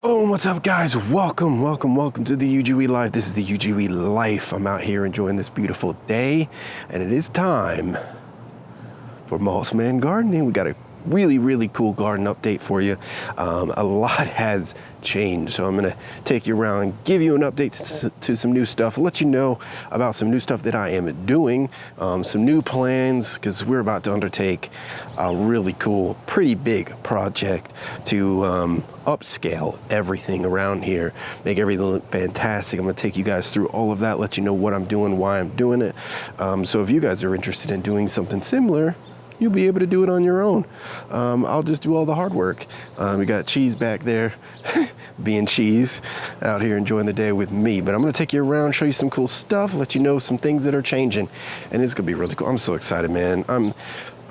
Boom, what's up guys? Welcome to the UGUE Life. This is the UGUE Life. I'm out here enjoying this beautiful day, and it is time for Mossman Gardening. We got a really cool garden update for you. A lot has changed, so I'm gonna take you around and give you an update to some new stuff, let you know about some new stuff that I am doing, some new plans, because we're about to undertake a really cool, pretty big project to upscale everything around here, make everything look fantastic. I'm gonna take you guys through all of that, let you know what I'm doing, why I'm doing it. So if you guys are interested in doing something similar, you'll be able to do it on your own. I'll just do all the hard work. We got Cheese back there, being Cheese, out here enjoying the day with me. But I'm gonna take you around, show you some cool stuff, let you know some things that are changing, and it's gonna be really cool. I'm so excited, man.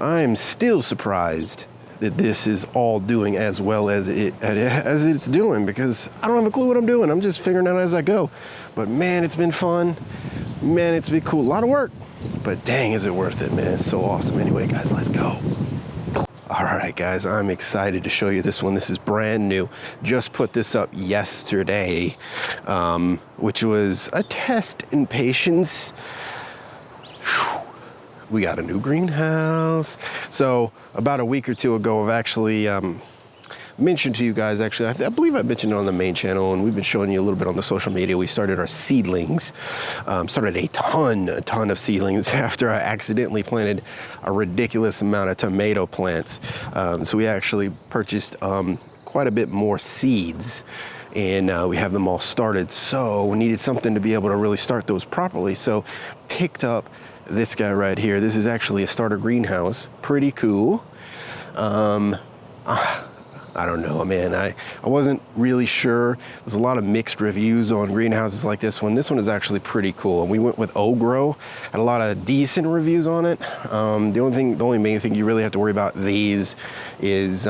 I'm still surprised that this is all doing as well as it's doing, because I don't have a clue what I'm doing. I'm just figuring it out as I go. But man, it's been fun. Man, it's been cool. A lot of work, but dang, is it worth it, man. It's so awesome. Anyway, guys, let's go. All right, guys, I'm excited to show you this one. This is brand new. Just put this up yesterday, which was a test in patience. We got a new greenhouse. So about a week or two ago, I've actually mentioned to you guys, actually, I believe I mentioned it on the main channel, and we've been showing you a little bit on the social media. We started our seedlings, started a ton of seedlings after I accidentally planted a ridiculous amount of tomato plants. So we actually purchased quite a bit more seeds, and we have them all started. So we needed something to be able to really start those properly. So picked up this guy right here. This is actually a starter greenhouse. Pretty cool. I don't know, man. I wasn't really sure. There's a lot of mixed reviews on greenhouses like this one. This one is actually pretty cool. And we went with UGUE. Had a lot of decent reviews on it. The only main thing you really have to worry about these is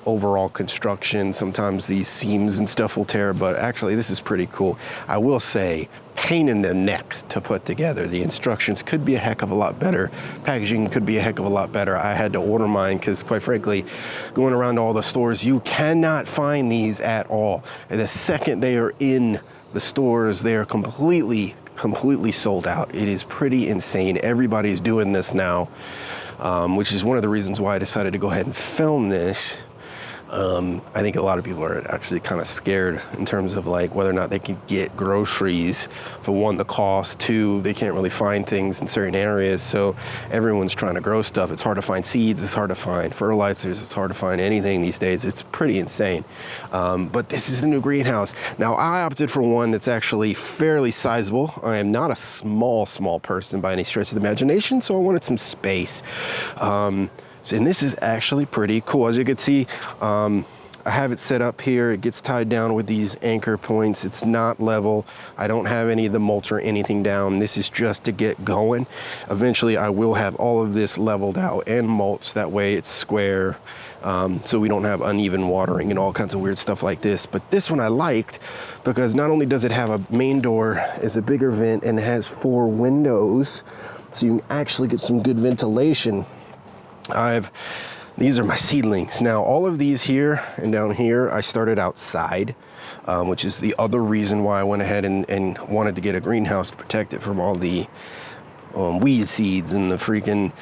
overall construction. Sometimes these seams and stuff will tear, but actually this is pretty cool. I will say, pain in the neck to put together. The instructions could be a heck of a lot better. Packaging could be a heck of a lot better. I had to order mine because, quite frankly, going around to all the stores, you cannot find these at all. And the second they are in the stores, they are completely sold out. It is pretty insane. Everybody's doing this now, which is one of the reasons why I decided to go ahead and film this. I think a lot of people are actually kind of scared in terms of like whether or not they can get groceries. For one, the cost. Two, they can't really find things in certain areas. So everyone's trying to grow stuff. It's hard to find seeds. It's hard to find fertilizers. It's hard to find anything these days. It's pretty insane. But this is the new greenhouse. Now I opted for one that's actually fairly sizable. I am not a small person by any stretch of the imagination. So I wanted some space. And this is actually pretty cool. As you can see, I have it set up here. It gets tied down with these anchor points. It's not level. I don't have any of the mulch or anything down. This is just to get going. Eventually, I will have all of this leveled out and mulched. That way it's square, so we don't have uneven watering and all kinds of weird stuff like this. But this one I liked because not only does it have a main door, it's a bigger vent, and it has 4 windows, so you can actually get some good ventilation. These are my seedlings. Now, all of these here and down here, I started outside, which is the other reason why I went ahead and wanted to get a greenhouse to protect it from all the weed seeds and the freaking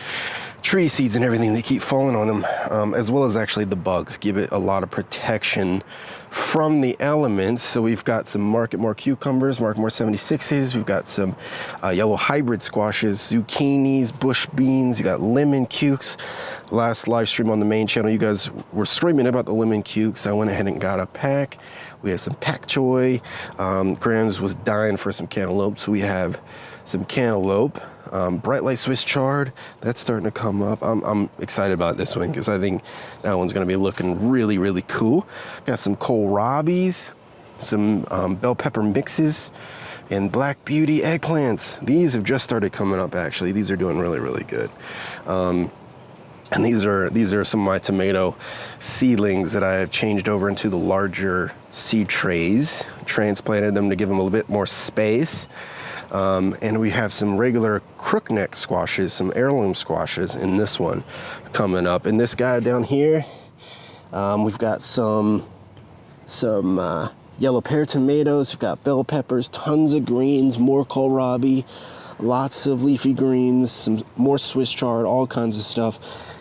tree seeds and everything that keep falling on them, as well as actually the bugs. Give it a lot of protection from the elements. So we've got some Marketmore cucumbers, Marketmore 76s. We've got some yellow hybrid squashes, zucchinis, bush beans. You got lemon cukes. Last live stream on the main channel, you guys were screaming about the lemon cukes. I went ahead and got a pack. We have some pak choy. Grams was dying for some cantaloupe, so we have some cantaloupe. Bright light Swiss chard, that's starting to come up. I'm excited about this one because I think that one's going to be looking really cool. Got some kohlrabies, some bell pepper mixes, and black beauty eggplants. These have just started coming up, actually. These are doing really good. And these are some of my tomato seedlings that I have changed over into the larger seed trays, transplanted them to give them a little bit more space. And we have some regular crookneck squashes, some heirloom squashes in this one coming up. And this guy down here, we've got some some yellow pear tomatoes. We've got bell peppers, tons of greens, more kohlrabi, lots of leafy greens, some more Swiss chard, all kinds of stuff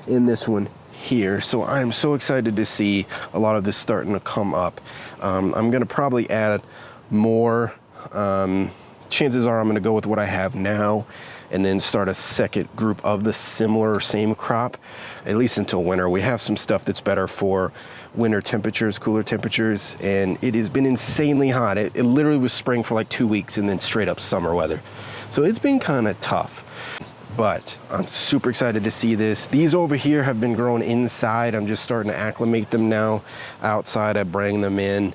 in this one here. So I'm so excited to see a lot of this starting to come up. I'm gonna probably add more. Chances are I'm gonna go with what I have now and then start a second group of the similar same crop, at least until winter. We have some stuff that's better for winter temperatures, cooler temperatures, and it has been insanely hot. It literally was spring for like 2 weeks and then straight up summer weather. So it's been kind of tough, but I'm super excited to see this. These over here have been grown inside. I'm just starting to acclimate them now. Outside, I bring them in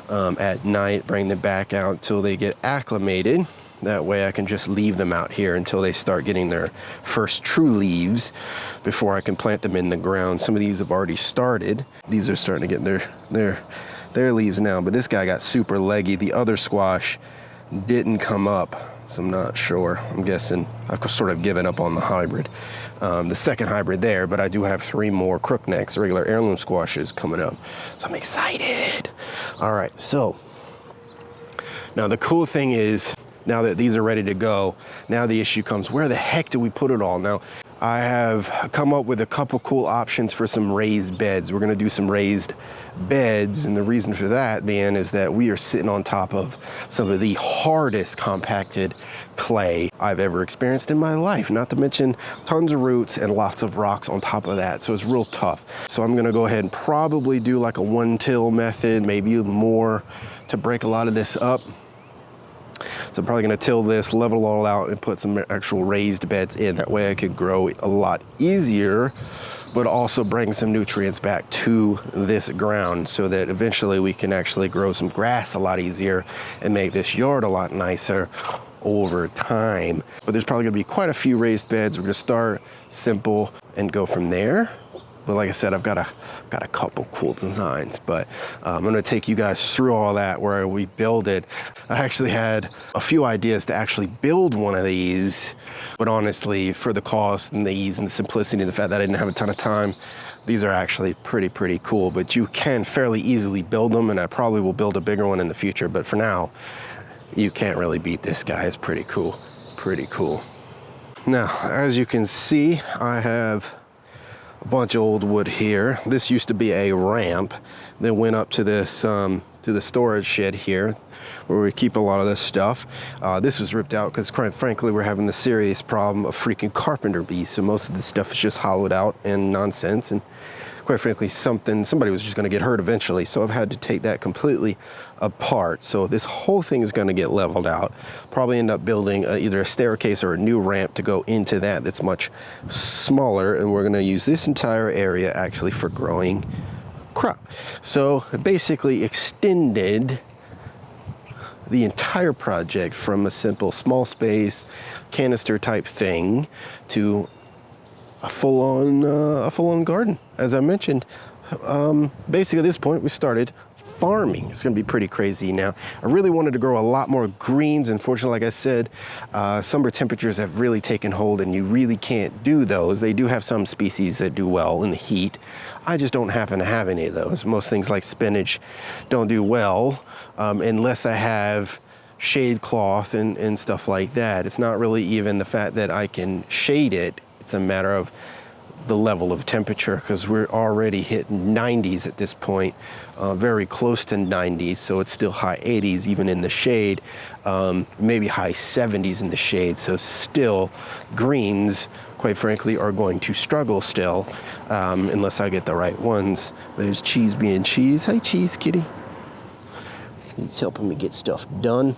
at night, bring them back out until they get acclimated. That way I can just leave them out here until they start getting their first true leaves before I can plant them in the ground. Some of these have already started. These are starting to get their leaves now, but this guy got super leggy. The other squash didn't come up, so I'm not sure. I'm guessing I've sort of given up on the hybrid, the second hybrid there, but I do have 3 more crooknecks, regular heirloom squashes coming up. So I'm excited. All right, so now the cool thing is, now that these are ready to go, now the issue comes, where the heck do we put it all? Now, I have come up with a couple cool options for some raised beds. We're gonna do some raised beds, and the reason for that, man, is that we are sitting on top of some of the hardest compacted clay I've ever experienced in my life, not to mention tons of roots and lots of rocks on top of that, so it's real tough. So I'm gonna go ahead and probably do like a 1-till method, maybe more, to break a lot of this up. So I'm probably gonna till this, level it all out, and put some actual raised beds in. That way I could grow a lot easier, but also bring some nutrients back to this ground so that eventually we can actually grow some grass a lot easier and make this yard a lot nicer over time. But there's probably gonna be quite a few raised beds. We're gonna start simple and go from there. But like I said, I've got a couple cool designs, but I'm gonna take you guys through all that where we build it. I actually had a few ideas to actually build one of these, but honestly, for the cost and the ease and the simplicity and the fact that I didn't have a ton of time, these are actually pretty cool, but you can fairly easily build them, and I probably will build a bigger one in the future, but for now, you can't really beat this guy. It's pretty cool. Now, as you can see, I have a bunch of old wood here. This used to be a ramp that went up to this to the storage shed here where we keep a lot of this stuff. This was ripped out because quite frankly we're having the serious problem of freaking carpenter bees, so most of the stuff is just hollowed out and nonsense, and quite frankly somebody was just going to get hurt eventually, so I've had to take that completely apart. So this whole thing is going to get leveled out, probably end up building either a staircase or a new ramp to go into that's much smaller, and we're going to use this entire area actually for growing crop. So I basically extended the entire project from a simple small space canister type thing to a full-on garden. As I mentioned, basically at this point we started farming. It's gonna be pretty crazy now. I really wanted to grow a lot more greens. Unfortunately, like I said, summer temperatures have really taken hold and you really can't do those. They do have some species that do well in the heat. I just don't happen to have any of those. Most things like spinach don't do well unless I have shade cloth and stuff like that. It's not really even the fact that I can shade it. It's a matter of the level of temperature, because we're already hitting 90s at this point, very close to 90s, so it's still high 80s even in the shade, maybe high 70s in the shade. So still, greens, quite frankly, are going to struggle still unless I get the right ones. There's Cheese being Cheese. Hi, Cheese kitty. He's helping me get stuff done.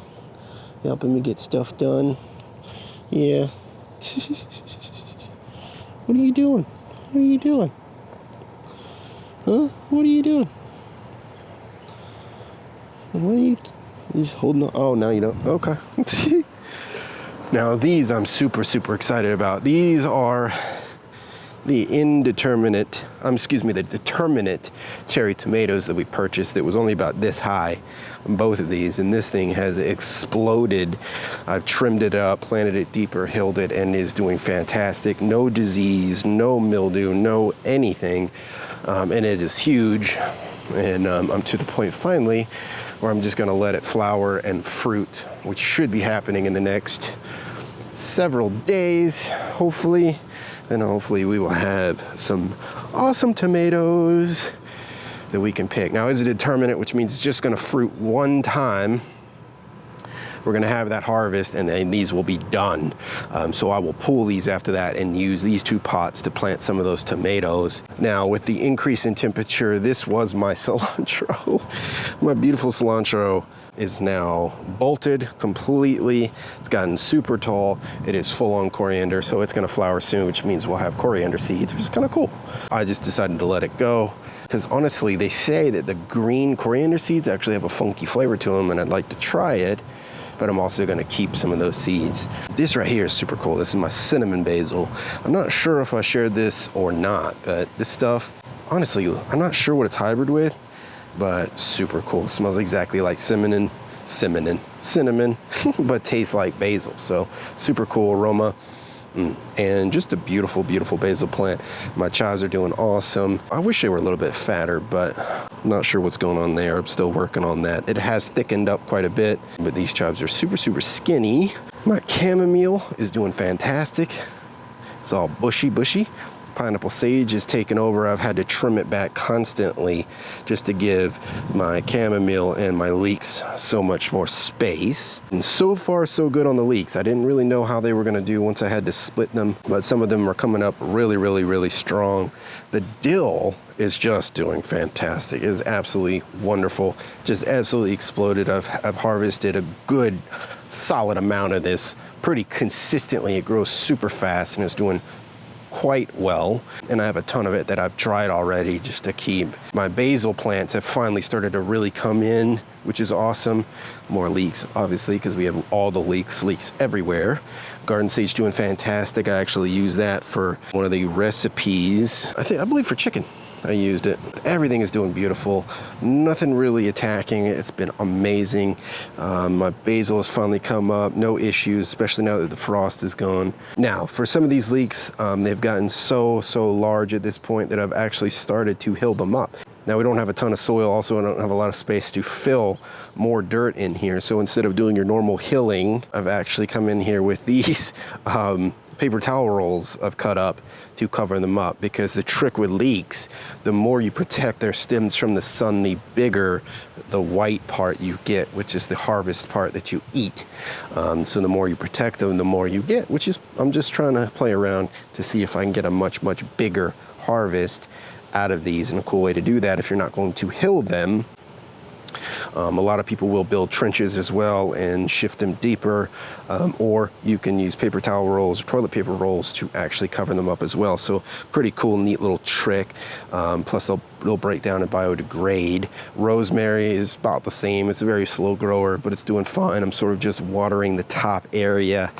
Yeah. What are you doing? Huh? What are you doing? You're just holding on. Oh, now you don't. Okay. Now these I'm super excited about. These are the determinate cherry tomatoes that we purchased that was only about this high, both of these, and this thing has exploded. I've trimmed it up, planted it deeper, hilled it, and is doing fantastic. No disease, no mildew, no anything, and it is huge. And I'm to the point finally where I'm just gonna let it flower and fruit, which should be happening in the next several days, hopefully. And hopefully we will have some awesome tomatoes that we can pick. Now, as a determinant, which means it's just gonna fruit one time, we're gonna have that harvest and then these will be done. So I will pull these after that and use these 2 pots to plant some of those tomatoes. Now, with the increase in temperature, this was my cilantro. My beautiful cilantro is now bolted completely. It's gotten super tall. It is full on coriander, so it's gonna flower soon, which means we'll have coriander seeds, which is kind of cool. I just decided to let it go because honestly, they say that the green coriander seeds actually have a funky flavor to them, and I'd like to try it, but I'm also gonna keep some of those seeds. This right here is super cool. This is my cinnamon basil. I'm not sure if I shared this or not, but this stuff, honestly, I'm not sure what it's hybrid with, but super cool. It smells exactly like cinnamon, but tastes like basil. So super cool aroma. And just a beautiful, beautiful basil plant. My chives are doing awesome. I wish they were a little bit fatter, but I'm not sure what's going on there. I'm still working on that. It has thickened up quite a bit, but these chives are super, super skinny. My chamomile is doing fantastic. It's all bushy. Pineapple sage is taking over. I've had to trim it back constantly just to give my chamomile and my leeks so much more space. And so far, so good on the leeks. I didn't really know how they were gonna do once I had to split them, but some of them are coming up really, really, really strong. The dill is just doing fantastic. It is absolutely wonderful. Just absolutely exploded. I've harvested a good solid amount of this pretty consistently. It grows super fast and it's doing quite well, and I have a ton of it that I've tried already just to keep. My basil plants have finally started to really come in, which is awesome. More leeks, obviously, because we have all the leeks everywhere. Garden sage doing fantastic. I actually use that for one of the recipes. I believe for chicken. I used it. Everything is doing beautiful. Nothing really attacking it. It's been amazing. My basil has finally come up. No issues, especially now that the frost is gone. Now, for some of these leeks, they've gotten so large at this point that I've actually started to hill them up. Now, we don't have a ton of soil. Also, I don't have a lot of space to fill more dirt in here. So instead of doing your normal hilling, I've actually come in here with these paper towel rolls I've cut up to cover them up, because the trick with leeks, the more you protect their stems from the sun, the bigger the white part you get, which is the harvest part that you eat. So the more you protect them, the more you get, which is, I'm just trying to play around to see if I can get a much bigger harvest out of these. And a cool way to do that, if you're not going to hill them, a lot of people will build trenches as well and shift them deeper, or you can use paper towel rolls or toilet paper rolls to actually cover them up as well. So pretty cool, neat little trick. Plus they'll break down and biodegrade. Rosemary is about the same. It's a very slow grower, but it's doing fine. I'm sort of just watering the top area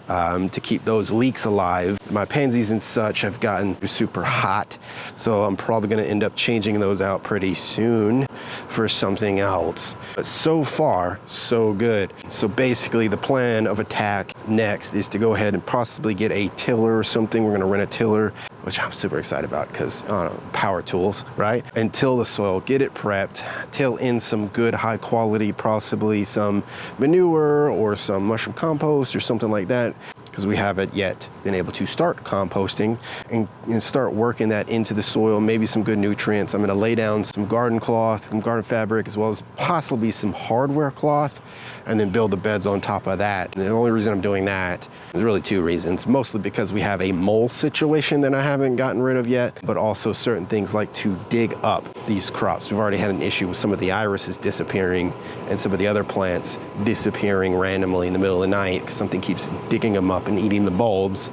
to keep those leeks alive. My pansies and such have gotten super hot, so I'm probably gonna end up changing those out pretty soon for something else. But so far, so good. So basically the plan of attack next is to go ahead and possibly get a tiller or something. We're gonna rent a tiller, which I'm super excited about because power tools, right? And till the soil, get it prepped, till in some good high quality, possibly some manure or some mushroom compost or something like that, because we haven't yet been able to start composting and start working that into the soil, maybe some good nutrients. I'm gonna lay down some garden cloth, some garden fabric, as well as possibly some hardware cloth, and then build the beds on top of that. And the only reason I'm doing that, there's really two reasons. Mostly because we have a mole situation that I haven't gotten rid of yet, but also certain things like to dig up these crops. We've already had an issue with some of the irises disappearing and some of the other plants disappearing randomly in the middle of the night because something keeps digging them up and eating the bulbs.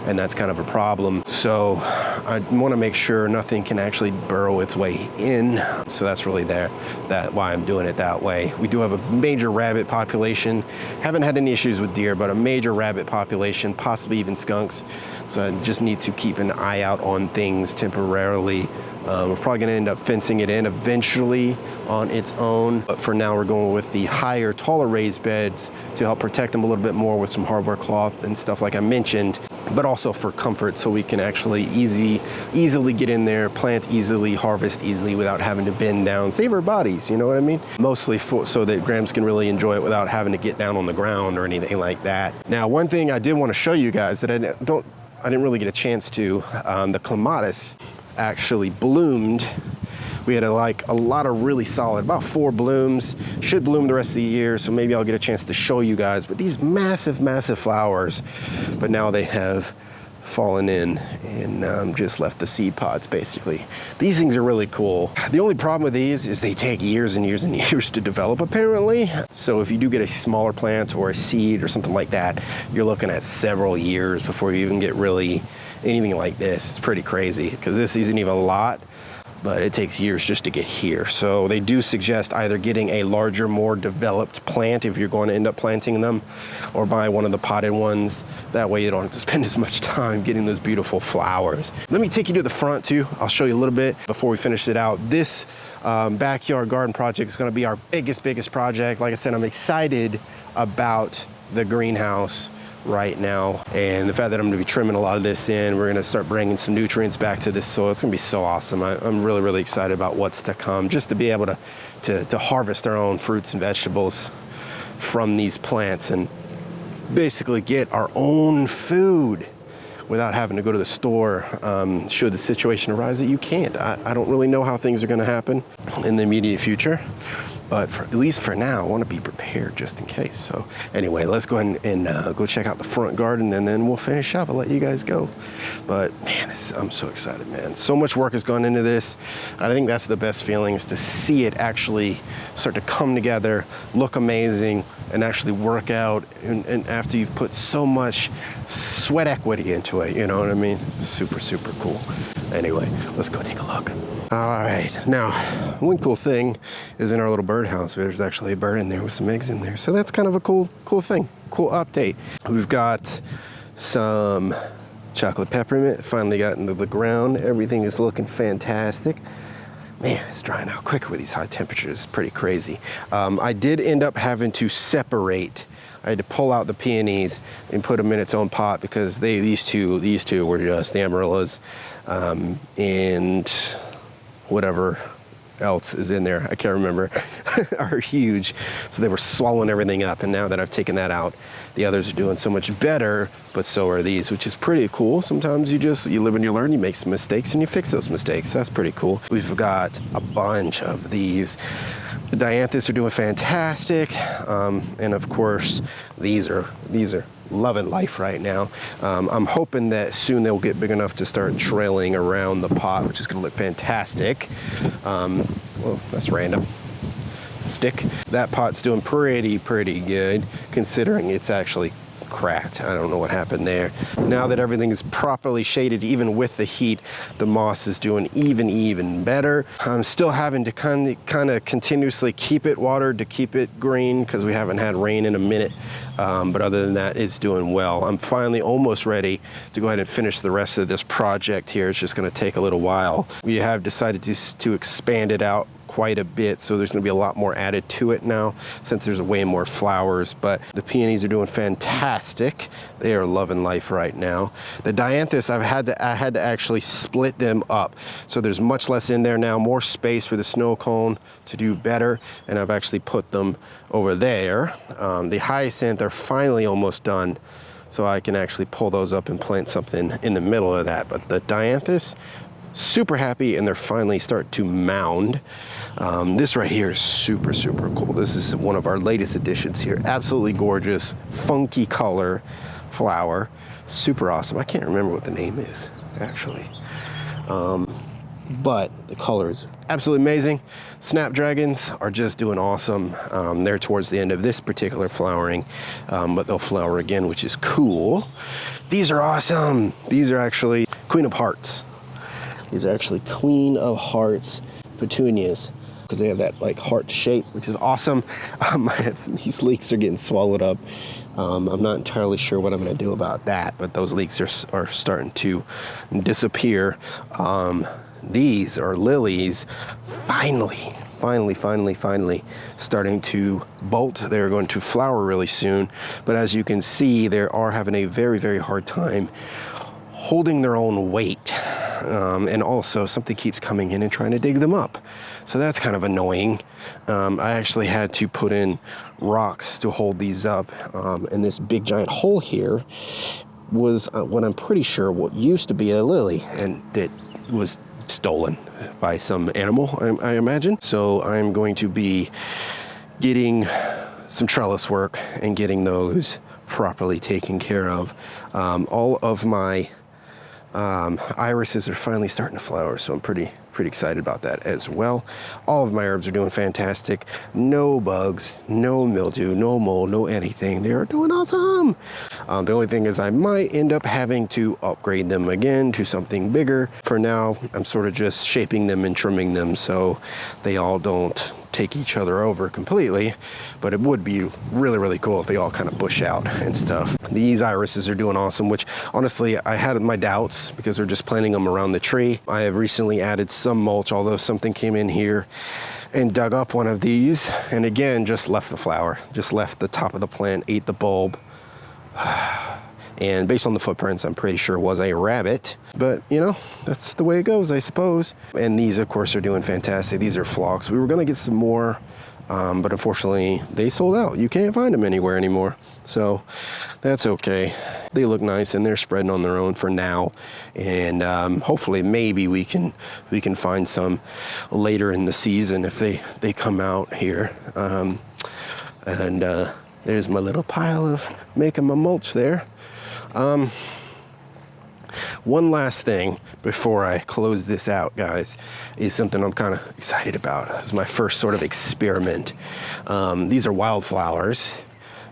And that's kind of a problem. So I want to make sure nothing can actually burrow its way in. So that's really why I'm doing it that way. We do have a major rabbit population. Haven't had any issues with deer, but a major rabbit population, possibly even skunks. So I just need to keep an eye out on things temporarily. We're probably gonna end up fencing it in eventually on its own. But for now, we're going with the higher, taller raised beds to help protect them a little bit more with some hardware cloth and stuff like I mentioned. but also for comfort, so we can actually easily get in there, plant easily, harvest easily without having to bend down, save our bodies, you know what I mean? Mostly so that Grams can really enjoy it without having to get down on the ground or anything like that. Now, one thing I did want to show you guys that I didn't really get a chance to, the clematis actually bloomed. We had a lot of really solid, about 4 blooms, should bloom the rest of the year, so maybe I'll get a chance to show you guys. But these massive flowers, but now they have fallen in and just left the seed pods basically. These things are really cool. The only problem with these is they take years and years and years to develop apparently. So if you do get a smaller plant or a seed or something like that, you're looking at several years before you even get really anything like this. It's pretty crazy because this isn't even a lot, but it takes years just to get here. So they do suggest either getting a larger, more developed plant if you're going to end up planting them, or buy one of the potted ones. That way you don't have to spend as much time getting those beautiful flowers. Let me take you to the front too. I'll show you a little bit before we finish it out. This backyard garden project is gonna be our biggest project. Like I said, I'm excited about the greenhouse right now, and the fact that I'm going to be trimming a lot of this in. We're going to start bringing some nutrients back to this soil. It's going to be so awesome. I'm really excited about what's to come, just to be able to harvest our own fruits and vegetables from these plants and basically get our own food without having to go to the store should the situation arise that you can't. I don't really know how things are going to happen in the immediate future, but at least for now, I want to be prepared just in case. So anyway, let's go ahead and go check out the front garden, and then we'll finish up. I'll let you guys go. But man, I'm so excited, man. So much work has gone into this. I think that's the best feeling, is to see it actually start to come together, look amazing, and actually work out. And after you've put so much sweat equity into it, you know what I mean? Super cool. Anyway, let's go take a look. All right, now, one cool thing is in our little birdhouse, there's actually a bird in there with some eggs in there. So that's kind of a cool thing, cool update. We've got some chocolate peppermint, finally got into the ground. Everything is looking fantastic. Man, it's drying out quicker with these high temperatures. It's pretty crazy. I did end up having to separate. I had to pull out the peonies and put them in its own pot because these two were just the amaryllis and whatever else is in there, I can't remember, are huge. So they were swallowing everything up. And now that I've taken that out, the others are doing so much better, but so are these, which is pretty cool. Sometimes you live and you learn, you make some mistakes and you fix those mistakes. That's pretty cool. We've got a bunch of these. The dianthus are doing fantastic. And of course, these are loving life right now. I'm hoping that soon they'll get big enough to start trailing around the pot, which is gonna look fantastic. Well, that's random. Stick. That pot's doing pretty good, considering it's actually cracked. I don't know what happened there. Now that everything is properly shaded, even with the heat, the moss is doing even better. I'm still having to kind of continuously keep it watered to keep it green because we haven't had rain in a minute. But other than that, it's doing well. I'm finally almost ready to go ahead and finish the rest of this project here. It's just going to take a little while. We have decided to expand it out quite a bit, so there's going to be a lot more added to it now since there's way more flowers. But the peonies are doing fantastic. They are loving life right now. The dianthus, I had to actually split them up, so there's much less in there now, more space for the snow cone to do better, and I've actually put them over there. The hyacinth are finally almost done, so I can actually pull those up and plant something in the middle of that. But the dianthus, super happy, and they're finally start to mound. This right here is super cool. This is one of our latest additions here. Absolutely gorgeous, funky color flower. Super awesome. I can't remember what the name is, actually. But the color is absolutely amazing. Snapdragons are just doing awesome. They're towards the end of this particular flowering, but they'll flower again, which is cool. These are awesome. These are actually Queen of Hearts. These are actually Queen of Hearts petunias because they have that like heart shape, which is awesome. These leeks are getting swallowed up. I'm not entirely sure what I'm going to do about that, but those leeks are starting to disappear. These are lilies. finally starting to bolt. They're going to flower really soon, but as you can see, they are having a very hard time holding their own weight. And also something keeps coming in and trying to dig them up. So that's kind of annoying. I actually had to put in rocks to hold these up. And this big giant hole here was what I'm pretty sure what used to be a lily, and it was stolen by some animal, I imagine. So I'm going to be getting some trellis work and getting those properly taken care of. All of my irises are finally starting to flower, so I'm pretty excited about that as well. All of my herbs are doing fantastic. No bugs, no mildew, no mold, no anything. They are doing awesome. The only thing is I might end up having to upgrade them again to something bigger. For now, I'm sort of just shaping them and trimming them so they all don't take each other over completely, but it would be really cool if they all kind of bush out and stuff. These irises are doing awesome, which honestly I had my doubts because we're just planting them around the tree. I have recently added some mulch, although something came in here and dug up one of these and again just left the flower, just left the top of the plant, ate the bulb. And based on the footprints, I'm pretty sure it was a rabbit, but you know, that's the way it goes, I suppose. And these of course are doing fantastic. These are phlox. We were gonna get some more, but unfortunately they sold out. You can't find them anywhere anymore. So that's okay. They look nice and they're spreading on their own for now. And hopefully maybe we can find some later in the season if they come out here. There's my little pile of making my mulch there. One last thing before I close this out, guys, is something I'm kind of excited about. It's my first sort of experiment. These are wildflowers,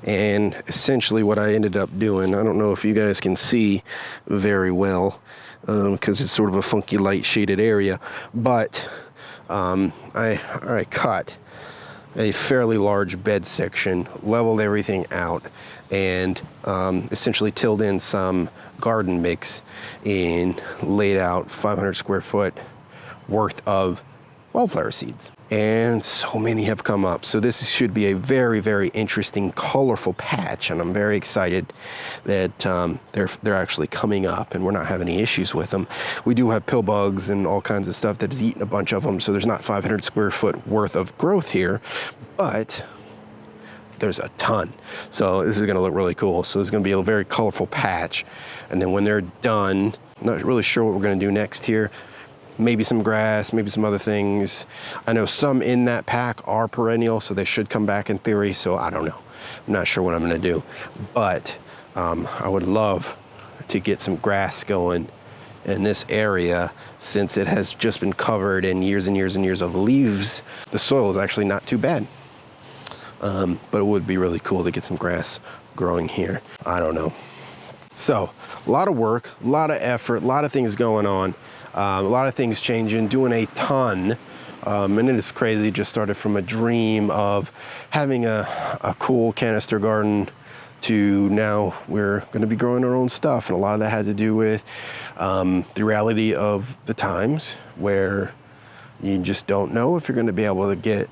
and essentially what I ended up doing, I don't know if you guys can see very well because it's sort of a funky light shaded area, but I cut a fairly large bed section, leveled everything out, and essentially tilled in some garden mix and laid out 500 square foot worth of wildflower seeds. And so many have come up. So this should be a very interesting, colorful patch, and I'm very excited that they're actually coming up and we're not having any issues with them. We do have pill bugs and all kinds of stuff that has eaten a bunch of them, so there's not 500 square foot worth of growth here, but there's a ton. So this is gonna look really cool. So it's gonna be a very colorful patch. And then when they're done, I'm not really sure what we're gonna do next here. Maybe some grass, maybe some other things. I know some in that pack are perennial, so they should come back in theory. So I don't know. I'm not sure what I'm gonna do. But I would love to get some grass going in this area since it has just been covered in years and years and years of leaves. The soil is actually not too bad. But it would be really cool to get some grass growing here. I don't know. So a lot of work, a lot of effort, a lot of things going on, a lot of things changing, doing a ton. And it is crazy. Just started from a dream of having a cool canister garden to now we're going to be growing our own stuff. And a lot of that had to do with the reality of the times where you just don't know if you're going to be able to get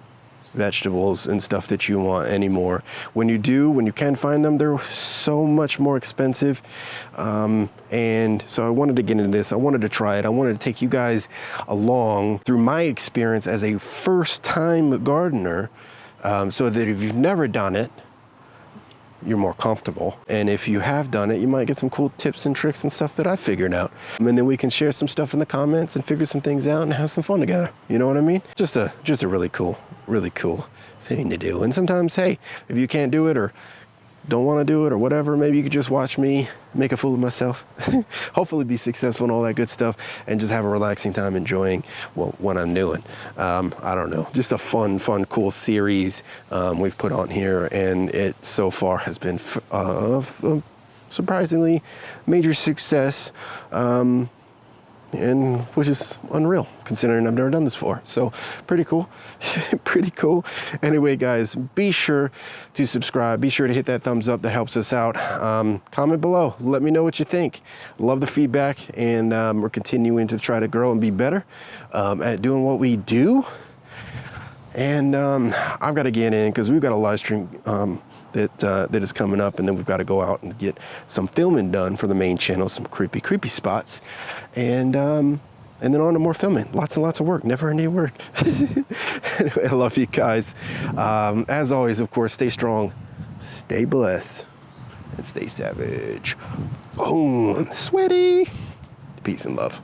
vegetables and stuff that you want anymore. When you do, when you can find them, they're so much more expensive. And so I wanted to get into this. I wanted to try it. I wanted to take you guys along through my experience as a first-time gardener, so that if you've never done it, you're more comfortable. And if you have done it, you might get some cool tips and tricks and stuff that I figured out. And then we can share some stuff in the comments and figure some things out and have some fun together. You know what I mean? Just a really cool thing to do. And sometimes, hey, if you can't do it or don't want to do it or whatever, maybe you could just watch me make a fool of myself. Hopefully be successful and all that good stuff, and just have a relaxing time enjoying what I'm doing. I don't know, just a fun, cool series we've put on here, and it so far has been surprisingly major success. And which is unreal considering I've never done this before. So pretty cool. Pretty cool. Anyway, guys, be sure to subscribe. Be sure to hit that thumbs up. That helps us out. Comment below. Let me know what you think. Love the feedback, and we're continuing to try to grow and be better at doing what we do. And I've got to get in because we've got a live stream that is coming up, and then we've got to go out and get some filming done for the main channel, some creepy spots, and then on to more filming. Lots and lots of work, never ending work. Anyway, I love you guys. As always, of course, stay strong, stay blessed, and stay savage. Boom, sweaty. Peace and love.